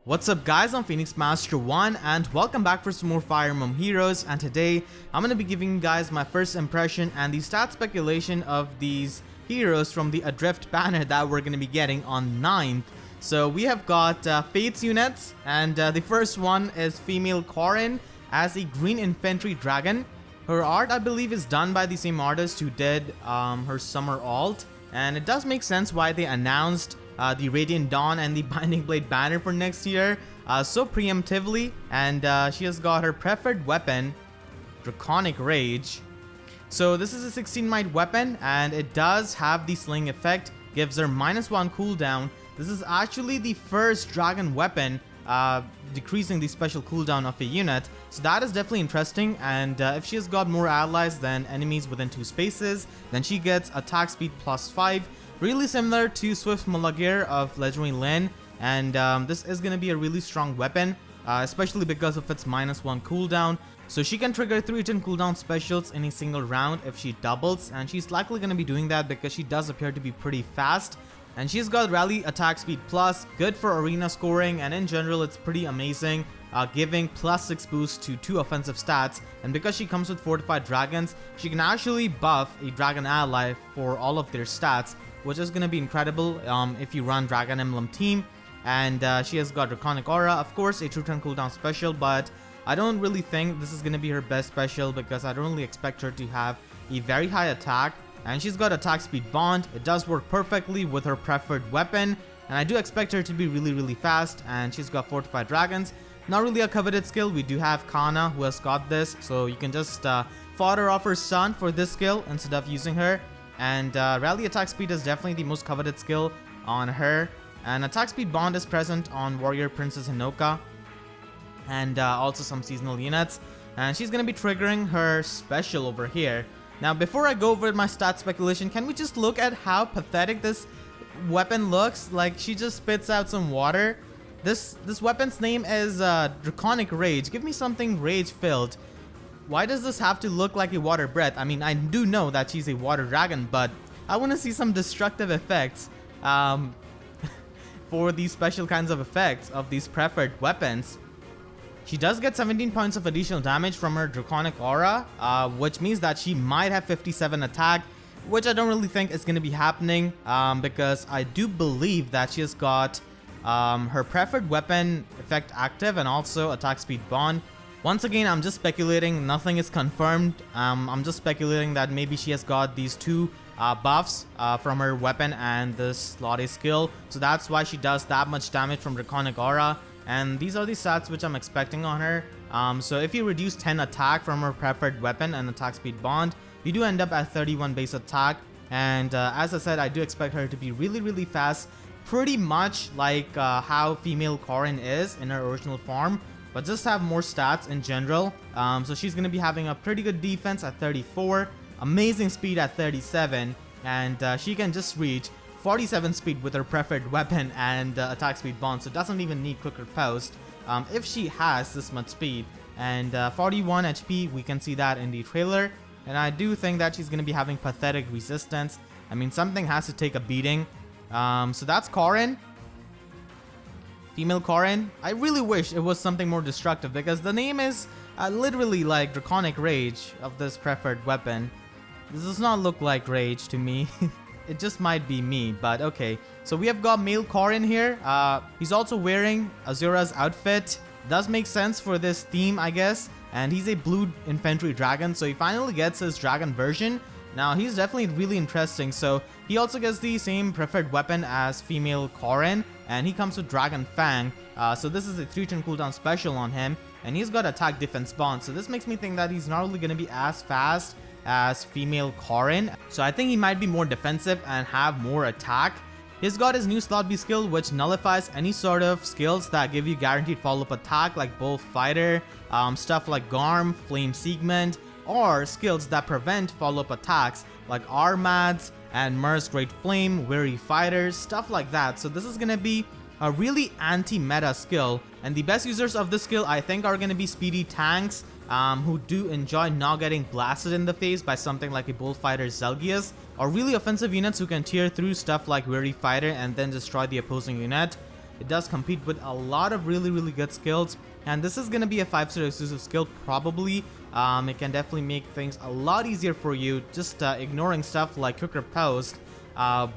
What's up guys, I'm Phoenix Master 1 and welcome back for some more Fire Emblem Heroes, and today I'm going to be giving you guys my first impression and the stat speculation of these heroes from the Adrift Banner that we're going to be getting on 9th. So we have got Fates units, and the first one is female Corrin as a green infantry dragon. Her art I believe is done by the same artist who did her summer alt, and it does make sense why they announced the Radiant Dawn and the Binding Blade banner for next year so preemptively. And she has got her preferred weapon, Draconic Rage. So this is a 16 might weapon and it does have the sling effect, gives her -1 cooldown. This is actually the first dragon weapon decreasing the special cooldown of a unit, so that is definitely interesting. And if she has got more allies than enemies within 2 spaces, then she gets attack speed +5, really similar to Swift Malagir of Legendary Lyn. And this is going to be a really strong weapon, especially because of its -1 cooldown. So she can trigger 3 turn cooldown specials in a single round if she doubles, and she's likely going to be doing that because she does appear to be pretty fast. And she's got rally attack speed plus, good for arena scoring, and in general it's pretty amazing, giving +6 boost to 2 offensive stats. And because she comes with fortified dragons, she can actually buff a dragon ally for all of their stats, which is going to be incredible if you run Dragon Emblem team. And she has got Draconic Aura, of course, a 2 turn cooldown special, but I don't really think this is going to be her best special because I don't really expect her to have a very high attack. And she's got attack speed bond, it does work perfectly with her preferred weapon, and I do expect her to be really fast. And she's got fortified dragons, not really a coveted skill. We do have Kana who has got this, so you can just fodder off her son for this skill instead of using her. And rally attack speed is definitely the most coveted skill on her, and attack speed bond is present on Warrior Princess Hinoka and also some seasonal units. And she's going to be triggering her special over here. Now before I go over my stat speculation, can we just look at how pathetic this weapon looks? Like, she just spits out some water. This weapon's name is Draconic Rage. Give me something rage filled. Why does this have to look like a water breath? I mean, I do know that she's a water dragon, but I want to see some destructive effects for these special kinds of effects of these preferred weapons. She does get 17 points of additional damage from her Draconic Aura, which means that she might have 57 attack, which I don't really think is going to be happening because I do believe that she has got her preferred weapon effect active and also attack speed bond. Once again, I'm just speculating, nothing is confirmed. I'm just speculating that maybe she has got these 2 buffs from her weapon and this Slotty skill, so that's why she does that much damage from Draconic Aura. And these are the stats which I'm expecting on her. So if you reduce 10 attack from her preferred weapon and attack speed bond, you do end up at 31 base attack. And as I said, I do expect her to be really fast, pretty much like how female Corrin is in her original form, but just have more stats in general. So she's going to be having a pretty good defense at 34, amazing speed at 37, and she can just reach 47 speed with her preferred weapon and attack speed bond, so doesn't even need quicker post if she has this much speed. And 41 HP, we can see that in the trailer, and I do think that she's going to be having pathetic resistance. I mean, something has to take a beating. So that's Corrin, female Corrin. I really wish it was something more destructive because the name is literally like Draconic Rage of this preferred weapon. This does not look like rage to me. It just might be me, but okay. So we have got male Corrin here. He's also wearing Azura's outfit. Does make sense for this theme, I guess. And he's a blue infantry dragon, so he finally gets his dragon version. Now he's definitely really interesting. So he also gets the same preferred weapon as female Corrin, and he comes with Dragon Fang. So this is a 3 turn cooldown special on him, and he's got attack defense bond. So this makes me think that he's not only going to be as fast as female Corrin, so I think he might be more defensive and have more attack. He's got his new slot B skill, which nullifies any sort of skills that give you guaranteed follow-up attack, like Bolt Fighter, stuff like Garm, Flame Segment, or skills that prevent follow-up attacks like Armads and Mer's Great Flame, Weary Fighters, stuff like that. So this is gonna be a really anti-meta skill, and the best users of this skill I think are gonna be speedy tanks who do enjoy not getting blasted in the face by something like a Bullfighter Zelgius, or really offensive units who can tear through stuff like Weary Fighter and then destroy the opposing unit. it does compete with a lot of really good skills, and this is going to be a 5-star exclusive skill probably. It can definitely make things a lot easier for you, just ignoring stuff like Quick Riposte,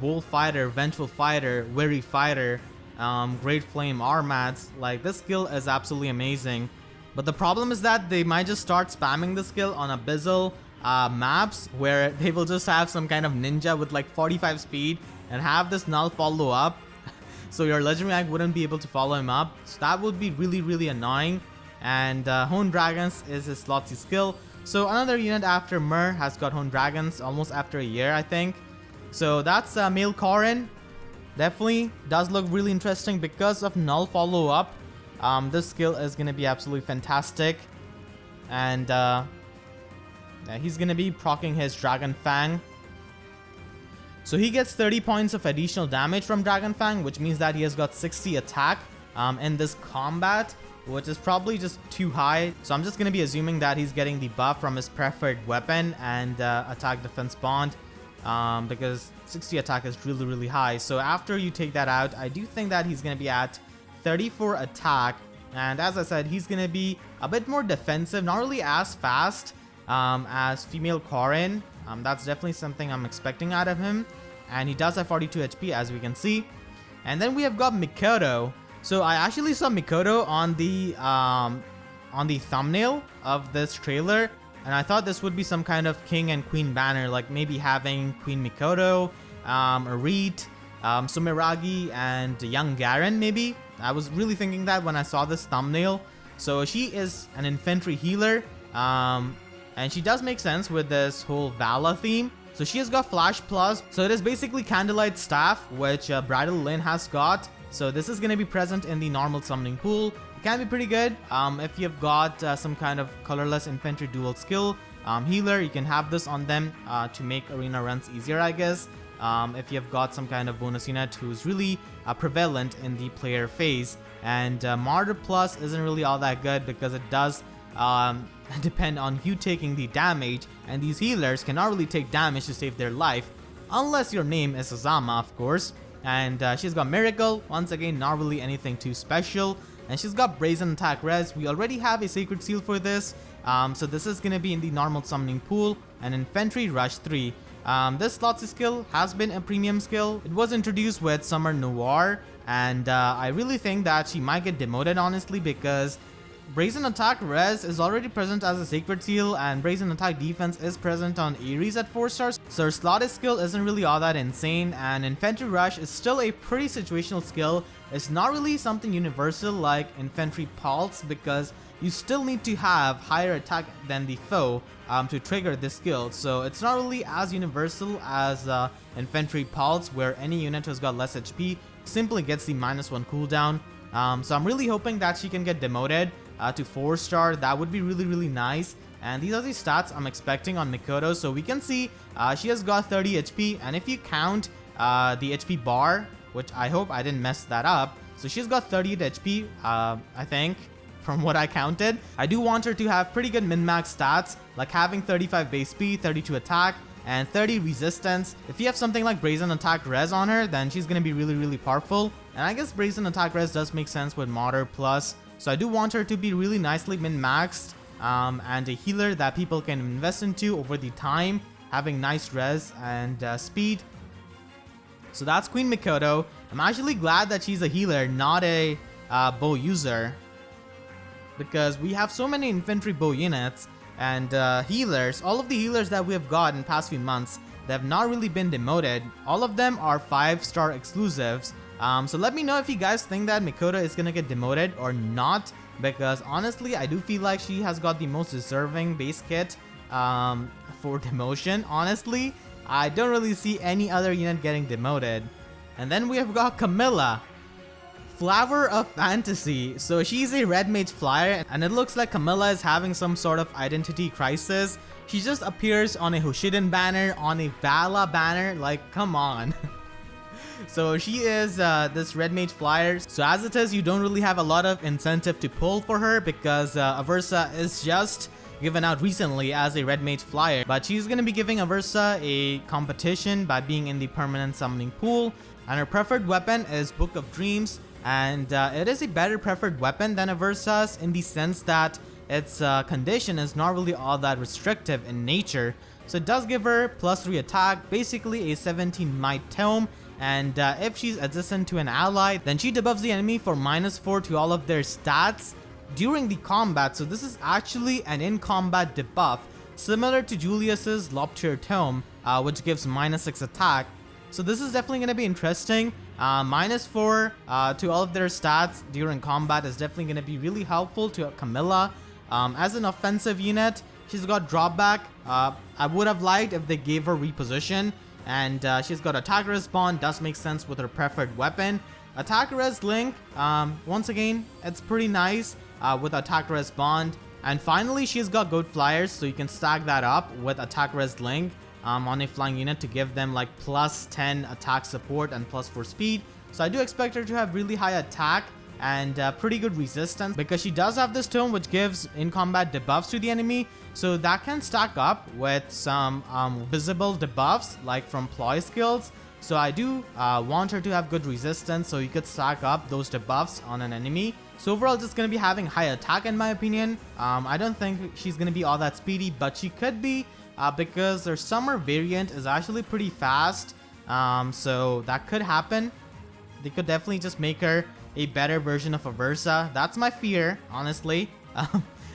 Bold Fighter, Vengeful Fighter, Weary Fighter, Great Flame, Armats. Like, this skill is absolutely amazing. But the problem is that they might just start spamming the skill on Abyssal maps, where they will just have some kind of ninja with like 45 speed and have this null follow up. So your legendary act wouldn't be able to follow him up. So that would be really annoying. And Hone Dragons is his Slotsy skill. So another unit after Mer has got Hone Dragons almost after a year, I think. So that's male Corrin. Definitely does look really interesting because of null follow up. This skill is going to be absolutely fantastic. And yeah, he's going to be proccing his Dragon Fang. So he gets 30 points of additional damage from Dragon Fang, which means that he has got 60 attack in this combat, which is probably just too high. So I'm just going to be assuming that he's getting the buff from his preferred weapon and attack defense bond, because 60 attack is really high. So after you take that out, I do think that he's going to be at 34 attack. And as I said, he's going to be a bit more defensive, not really as fast as female Corrin. That's definitely something I'm expecting out of him. And he does have 42 HP, as we can see. And then we have got Mikoto. So I actually saw Mikoto on the thumbnail of this trailer, and I thought this would be some kind of king and queen banner, like maybe having Queen Mikoto, Arit, Sumeragi, and young Garen maybe. I was really thinking that when I saw this thumbnail. So she is an infantry healer, and she does make sense with this whole Vala theme. So she has got Flash Plus, so it is basically Candlelight Staff, which Bridal Lyn has got. So this is going to be present in the normal summoning pool. It can be pretty good if you've got some kind of colorless infantry dual skill healer. You can have this on them to make arena runs easier, I guess. If you've got some kind of bonus unit who's really prevalent in the player phase. And Martyr Plus isn't really all that good because it does depend on you taking the damage, and these healers cannot really take damage to save their life unless your name is Azama, of course. And she's got Miracle, once again not really anything too special. And she's got Brazen Attack Res. We already have a Sacred Seal for this, so this is going to be in the normal summoning pool. And Infantry Rush 3. This Slotsy skill has been a premium skill. It was introduced with Summer Noir, and I really think that she might get demoted, honestly, because Brazen Attack Res is already present as a Sacred Seal, and Brazen Attack Defense is present on Ares at 4 stars. So her Slotty skill isn't really all that insane, and Infantry Rush is still a pretty situational skill. It's not really something universal like Infantry Pulse, because you still need to have higher attack than the foe to trigger this skill. So it's not really as universal as Infantry Pulse, where any unit who's got less HP simply gets the -1 cooldown. So I'm really hoping that she can get demoted to 4 star. That would be really nice. And these are the stats I'm expecting on Mikoto. So we can see she has got 30 HP, and if you count the HP bar, which I hope I didn't mess that up, so she's got 38 HP, I think, from what I counted. I do want her to have pretty good min-max stats, like having 35 base speed, 32 attack, and 30 resistance. If you have something like Brazen Attack Res on her, then she's going to be really powerful. And I guess Brazen Attack Res does make sense with Martyr Plus. So I do want her to be really nicely min-maxed, and a healer that people can invest into over the time, having nice res and speed. So that's Queen Mikoto. I'm actually glad that she's a healer, not a bow user, because we have so many infantry bow units and healers. All of the healers that we have got in the past few months, they have not really been demoted. All of them are 5-star exclusives. So let me know if you guys think that Mikoto is gonna get demoted or not, because honestly I do feel like she has got the most deserving base kit for demotion. Honestly, I don't really see any other unit getting demoted. And then we have got Camilla, Flower of Fantasy. So she's a red mage flyer, and it looks like Camilla is having some sort of identity crisis. She just appears on a Hoshiden banner, on a Vala banner, like come on. So she is this red mage flyer. So as it is, you don't really have a lot of incentive to pull for her, because Aversa is just given out recently as a red mage flyer. But she's going to be giving Aversa a competition by being in the permanent summoning pool. And her preferred weapon is Book of Dreams. and it is a better preferred weapon than Aversa's in the sense that its condition is not really all that restrictive in nature. So it does give her +3 attack, basically a 17 might tome, and if she's adjacent to an ally, then she debuffs the enemy for -4 to all of their stats during the combat. So this is actually an in-combat debuff, similar to Julius's Lobtier Tome, which gives -6 attack. So this is definitely going to be interesting. -4 to all of their stats during combat is definitely going to be really helpful to Camilla. As an offensive unit, she's got drawback. I would have liked if they gave her reposition, and she's got attack respawn, does make sense with her preferred weapon. Attack res link, once again, it's pretty nice with attack res bond. And finally, she's got goat flyers, so you can stack that up with attack res link on a flying unit to give them like +10 attack support and +4 speed. So I do expect her to have really high attack and pretty good resistance, because she does have this tome which gives in combat debuffs to the enemy, so that can stack up with some visible debuffs like from ploy skills. So I do want her to have good resistance, so you could stack up those debuffs on an enemy. So overall, just going to be having high attack in my opinion. I don't think she's going to be all that speedy, but she could be, because their summer variant is actually pretty fast. So that could happen. They could definitely just make her a better version of Aversa. That's my fear, honestly.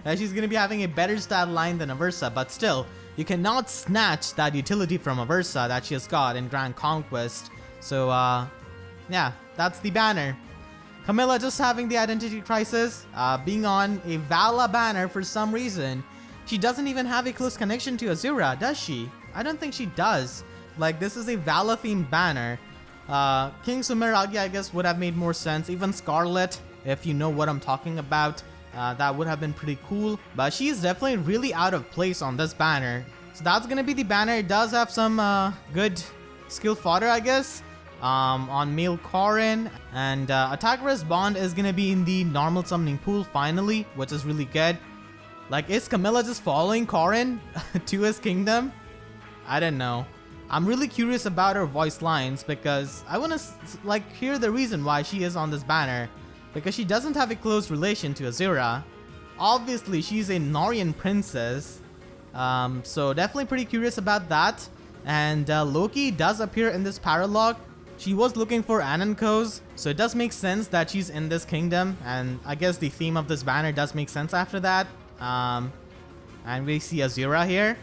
That she's going to be having a better stat line than Aversa, but still, you cannot snatch that utility from Aversa that she has got in Grand Conquest. So, yeah, that's the banner. Camilla just having the identity crisis, being on a Vala banner for some reason. She doesn't even have a close connection to Azura, does she? I don't think she does. Like, this is a Vala themed banner. King Sumeragi, I guess, would have made more sense. Even Scarlet, if you know what I'm talking about, that would have been pretty cool. But she is definitely really out of place on this banner. So that's gonna be the banner. It does have some good skill fodder, I guess, on male Corrin. And attack res bond is gonna be in the normal summoning pool finally, which is really good. Like, is Camilla just following Corrin to his kingdom? I don't know. I'm really curious about her voice lines, because I want to like hear the reason why she is on this banner, because she doesn't have a close relation to Azura. Obviously, she's a Norian princess, so definitely pretty curious about that. And Loki does appear in this paralogue. She was looking for Anankos, so it does make sense that she's in this kingdom, and I guess the theme of this banner does make sense after that. And we see Azura here.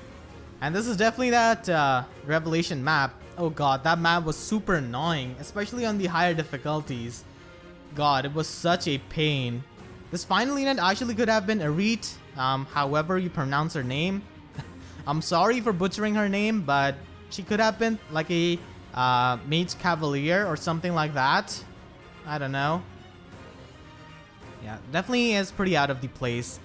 And this is definitely that Revelation map. Oh god, that map was super annoying, especially on the higher difficulties. God, it was such a pain. This final unit actually could have been Arit, however you pronounce her name. I'm sorry for butchering her name, but she could have been like a Mage Cavalier or something like that. I don't know. Yeah, definitely is pretty out of the place.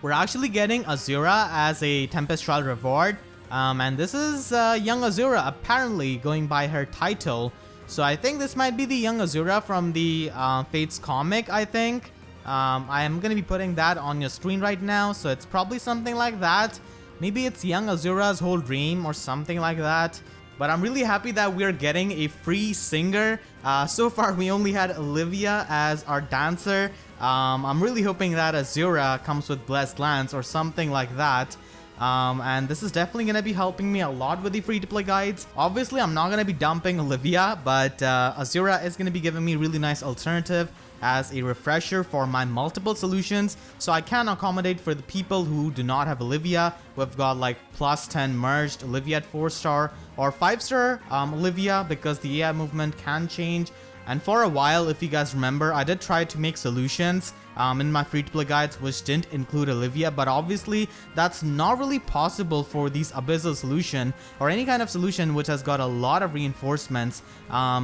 We're actually getting Azura as a Tempest Trial reward. And this is young Azura, apparently going by her title. So I think this might be the young Azura from the Fates comic, I think. I am going to be putting that on your screen right now. So it's probably something like that. Maybe it's young Azura's whole dream or something like that. But I'm really happy that we're getting a free singer. So far, we only had Olivia as our dancer. I'm really hoping that Azura comes with Blessed Lance or something like that. And this is definitely going to be helping me a lot with the free-to-play guides. Obviously, I'm not going to be dumping Olivia, but Azura is going to be giving me a really nice alternative as a refresher for my multiple solutions, so I can accommodate for the people who do not have Olivia. We've got like +10 merged Olivia at 4-star or 5-star Olivia, because the AI movement can change. And for a while, if you guys remember, I did try to make solutions in my free-to-play guides which didn't include Olivia, but obviously that's not really possible for these Abyssal solution or any kind of solution which has got a lot of reinforcements.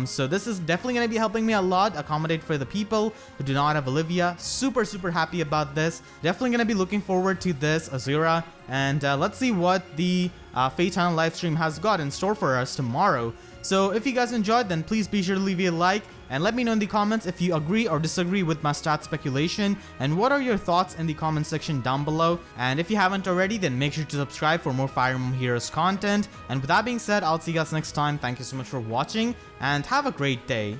So this is definitely going to be helping me a lot, accommodate for the people who do not have Olivia. Super happy about this. Definitely going to be looking forward to this Azura, and let's see what the Fate Channel livestream has got in store for us tomorrow. So if you guys enjoyed, then please be sure to leave a like and let me know in the comments if you agree or disagree with my stat speculation, and what are your thoughts in the comment section down below. And if you haven't already, then make sure to subscribe for more Fire Emblem Heroes content. And with that being said, I'll see you guys next time. Thank you so much for watching and have a great day.